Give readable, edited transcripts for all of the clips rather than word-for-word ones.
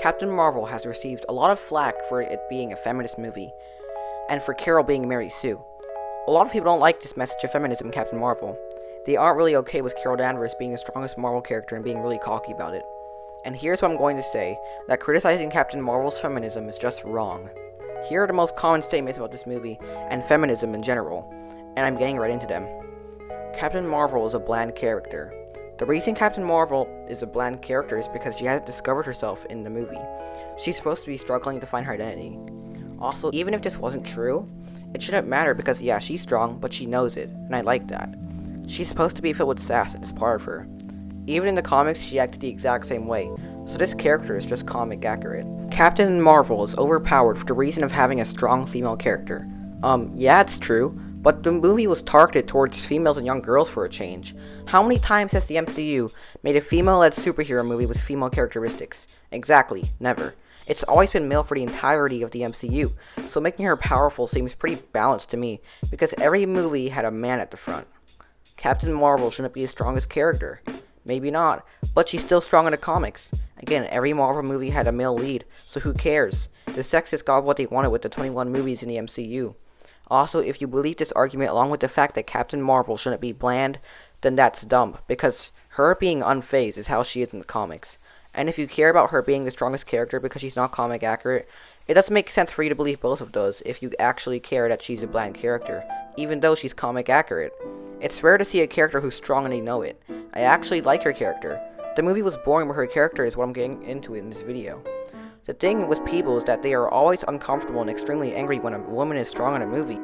Captain Marvel has received a lot of flack for it being a feminist movie, and for Carol being Mary Sue. A lot of people don't like this message of feminism in Captain Marvel. They aren't really okay with Carol Danvers being the strongest Marvel character and being really cocky about it. And here's what I'm going to say, that criticizing Captain Marvel's feminism is just wrong. Here are the most common statements about this movie, and feminism in general, and I'm getting right into them. Captain Marvel is a bland character. The reason Captain Marvel is a bland character is because she hasn't discovered herself in the movie. She's supposed to be struggling to find her identity. Also, even if this wasn't true, it shouldn't matter because yeah, she's strong, but she knows it, and I like that. She's supposed to be filled with sass, and it's part of her. Even in the comics, she acted the exact same way, so this character is just comic accurate. Captain Marvel is overpowered for the reason of having a strong female character. Yeah, it's true, but the movie was targeted towards females and young girls for a change. How many times has the MCU made a female-led superhero movie with female characteristics? Exactly, never. It's always been male for the entirety of the MCU, so making her powerful seems pretty balanced to me, because every movie had a man at the front. Captain Marvel shouldn't be the strongest character. Maybe not, but she's still strong in the comics. Again, every Marvel movie had a male lead, so who cares? The sexists got what they wanted with the 21 movies in the MCU. Also, if you believe this argument along with the fact that Captain Marvel shouldn't be bland, then that's dumb, because her being unfazed is how she is in the comics. And if you care about her being the strongest character because she's not comic accurate, it doesn't make sense for you to believe both of those if you actually care that she's a bland character, even though she's comic accurate. It's rare to see a character who's strong and they know it. I actually like her character. The movie was boring, but her character is what I'm getting into in this video. The thing with people is that they are always uncomfortable and extremely angry when a woman is strong in a movie.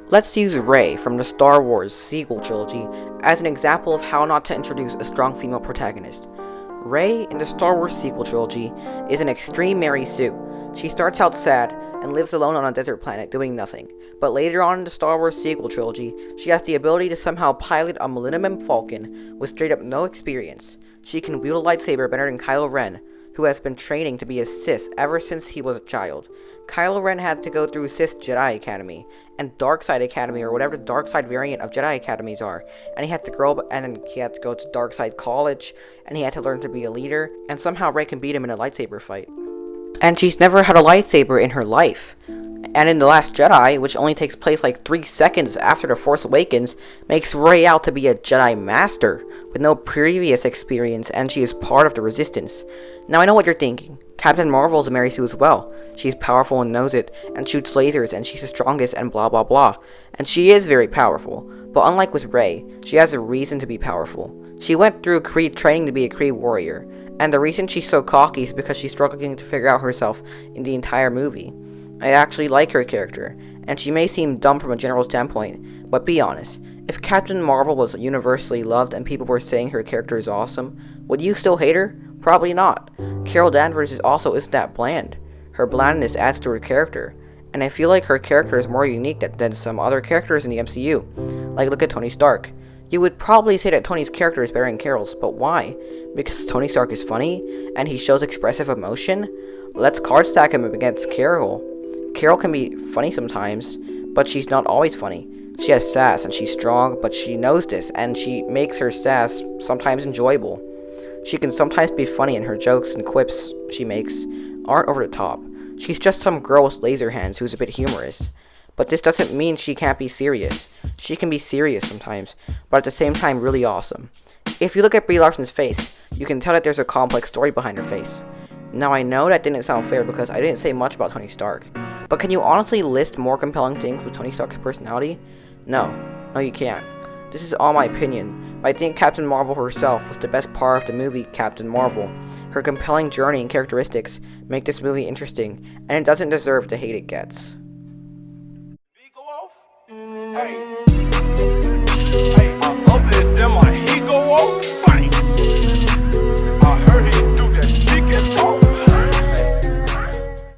Let's use Rey from the Star Wars sequel trilogy as an example of how not to introduce a strong female protagonist. Rey in the Star Wars sequel trilogy is an extreme Mary Sue. She starts out sad and lives alone on a desert planet doing nothing, but later on in the Star Wars sequel trilogy, she has the ability to somehow pilot a Millennium Falcon with straight up no experience. She can wield a lightsaber better than Kylo Ren, who has been training to be a Sith ever since he was a child. Kylo Ren had to go through Sith Jedi Academy, and Darkside Academy, or whatever the Darkside variant of Jedi Academies are, and he had to grow up, and then he had to go to Darkside College, and he had to learn to be a leader, and somehow Rey can beat him in a lightsaber fight. And she's never had a lightsaber in her life. And in The Last Jedi, which only takes place like 3 seconds after The Force Awakens, makes Rey out to be a Jedi Master, with no previous experience, and she is part of the Resistance. Now I know what you're thinking. Captain Marvel is a Mary Sue as well. She's powerful and knows it, and shoots lasers, and she's the strongest, and blah blah blah. And she is very powerful, but unlike with Rey, she has a reason to be powerful. She went through Kree training to be a Kree warrior, and the reason she's so cocky is because she's struggling to figure out herself in the entire movie. I actually like her character, and she may seem dumb from a general standpoint, but be honest, if Captain Marvel was universally loved and people were saying her character is awesome, would you still hate her? Probably not. Carol Danvers isn't that bland. Her blandness adds to her character, and I feel like her character is more unique than some other characters in the MCU. Like look at Tony Stark. You would probably say that Tony's character is better than Carol's, but why? Because Tony Stark is funny, and he shows expressive emotion? Let's card stack him against Carol. Carol can be funny sometimes, but she's not always funny. She has sass, and she's strong, but she knows this, and she makes her sass sometimes enjoyable. She can sometimes be funny, and her jokes and quips she makes aren't over the top. She's just some girl with laser hands who's a bit humorous. But this doesn't mean she can't be serious. She can be serious sometimes, but at the same time really awesome. If you look at Brie Larson's face, you can tell that there's a complex story behind her face. Now I know that didn't sound fair because I didn't say much about Tony Stark, but can you honestly list more compelling things with Tony Stark's personality? No you can't. This is all my opinion, but I think Captain Marvel herself was the best part of the movie Captain Marvel. Her compelling journey and characteristics make this movie interesting, and it doesn't deserve the hate it gets.